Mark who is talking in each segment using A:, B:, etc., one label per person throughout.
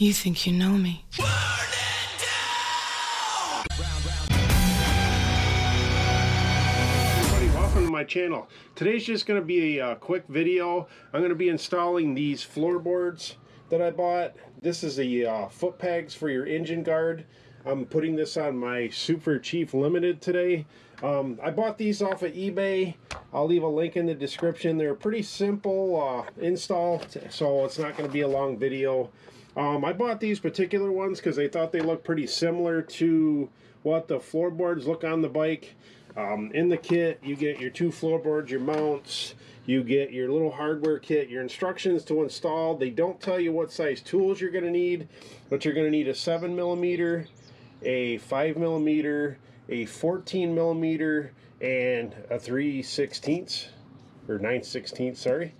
A: You think you know me.
B: Everybody, welcome to my channel. Today's just going to be a quick video. I'm going to be installing these floorboards that I bought. This is the foot pegs for your engine guard. I'm putting this on my Super Chief Limited today. I bought these off of eBay. I'll leave a link in the description. They're pretty simple install, so it's not going to be a long video. I bought these particular ones because I thought they looked pretty similar to what the floorboards look on the bike. In the kit, you get your two floorboards, your mounts, you get your little hardware kit, your instructions to install. They don't tell you what size tools you're going to need, but you're going to need a 7mm, a 5mm, a 14mm, and a 3/16 or 9/16, sorry.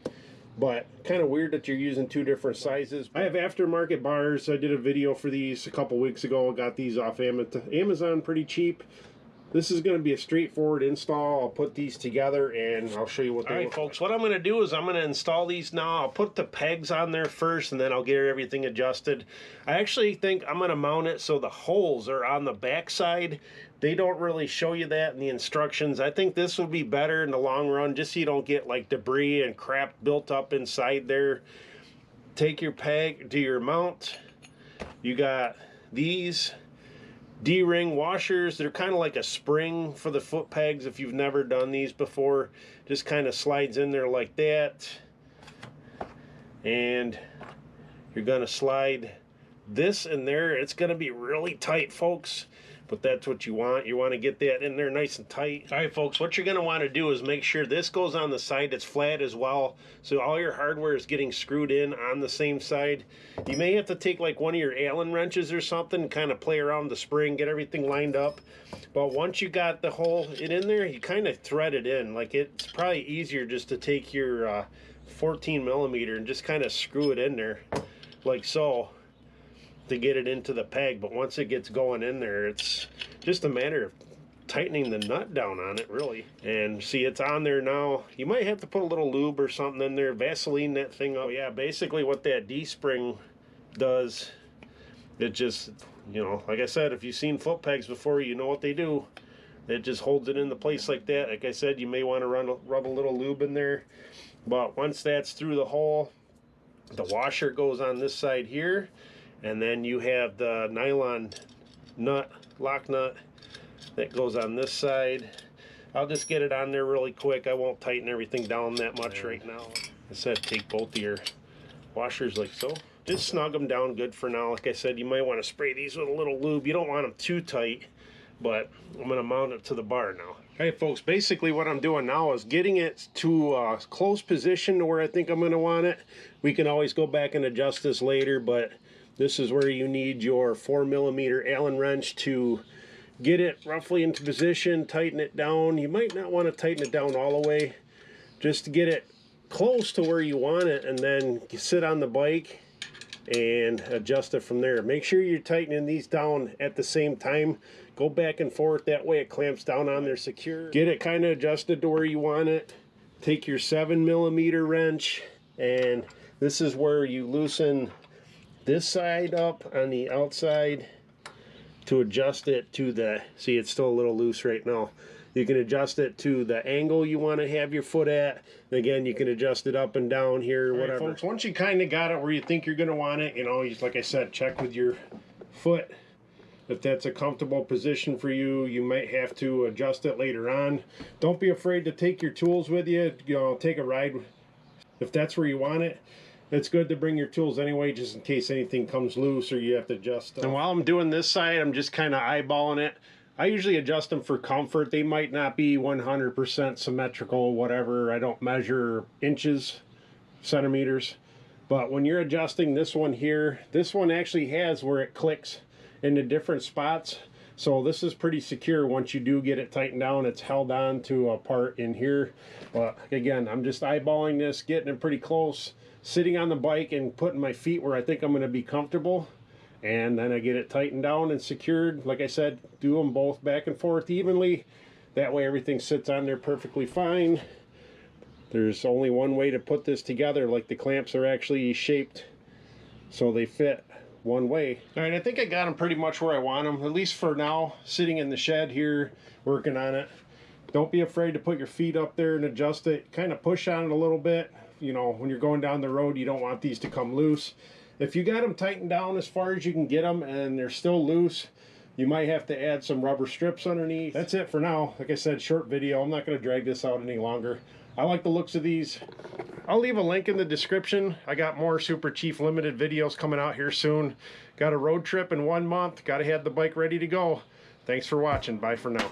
B: But kind of weird that you're using two different sizes. I have aftermarket bars. I did a video for these a couple weeks ago. I got these off Amazon pretty cheap. This is going to be a straightforward install. I'll put these together and I'll show you what they look like. Alright folks, what I'm going to do is I'm going to install these now. I'll put the pegs on there first and then I'll get everything adjusted. I actually think I'm going to mount it so the holes are on the back side. They don't really show you that in the instructions. I think this would be better in the long run, just so you don't get like debris and crap built up inside there. Take your peg to your mount. You got these D-ring washers. They're kind of like a spring for the foot pegs. If you've never done these before, just kind of slides in there like that, and you're going to slide this in there. It's going to be really tight, folks, but that's what you want. You want to get that in there nice and tight. All right folks, what you're going to want to do is make sure this goes on the side that's flat as well, so all your hardware is getting screwed in on the same side. You may have to take like one of your Allen wrenches or something, kind of play around the spring, get everything lined up. But once you got the hole in there, you kind of thread it in. Like, it's probably easier just to take your 14mm and just kind of screw it in there like so to get it into the peg. But once it gets going in there, it's just a matter of tightening the nut down on it, really. And see, it's on there now. You might have to put a little lube or something in there, Vaseline that thing up. Yeah, basically what that D-spring does, it just, you know, like I said, if you've seen foot pegs before, you know what they do. It just holds it into place like that. Like I said, you may want to rub a little lube in there. But once that's through the hole, the washer goes on this side here, and then you have the nylon nut, lock nut, that goes on this side. I'll just get it on there really quick. I won't tighten everything down that much right now. I said take both of your washers like so. Just snug them down good for now. Like I said, you might want to spray these with a little lube. You don't want them too tight, but I'm going to mount it to the bar now. Hey folks, basically what I'm doing now is getting it to a close position to where I think I'm going to want it. We can always go back and adjust this later, but this is where you need your 4mm Allen wrench to get it roughly into position, tighten it down. You might not want to tighten it down all the way, just to get it close to where you want it, and then sit on the bike and adjust it from there. Make sure you're tightening these down at the same time. Go back and forth, that way it clamps down on there secure. Get it kind of adjusted to where you want it. Take your 7mm wrench, and this is where you loosen this side up on the outside to adjust it to the, see, it's still a little loose right now. You can adjust it to the angle you want to have your foot at. And again, you can adjust it up and down here, whatever. Right, folks, once you kind of got it where you think you're going to want it, you know, like I said, check with your foot. If that's a comfortable position for you, you might have to adjust it later on. Don't be afraid to take your tools with you. You know, take a ride if that's where you want it. It's good to bring your tools anyway, just in case anything comes loose or you have to adjust them. And while I'm doing this side, I'm just kind of eyeballing it. I usually adjust them for comfort. They might not be 100% symmetrical, whatever. I don't measure inches, centimeters. But when you're adjusting this one here, this one actually has where it clicks into different spots. So this is pretty secure. Once you do get it tightened down, it's held on to a part in here. But again, I'm just eyeballing this, getting it pretty close, sitting on the bike and putting my feet where I think I'm going to be comfortable, and then I get it tightened down and secured. Like I said, do them both back and forth evenly. That way everything sits on there perfectly fine. There's only one way to put this together. Like, the clamps are actually shaped so they fit one way. All right, I think I got them pretty much where I want them, at least for now, sitting in the shed here, working on it. Don't be afraid to put your feet up there and adjust it. Kind of push on it a little bit. You know, when you're going down the road, you don't want these to come loose. If you got them tightened down as far as you can get them and they're still loose, you might have to add some rubber strips underneath. That's it for now. Like I said, short video. I'm not going to drag this out any longer. I like the looks of these. I'll leave a link in the description. I got more Super Chief Limited videos coming out here soon. Got a road trip in 1 month. Got to have the bike ready to go. Thanks for watching. Bye for now.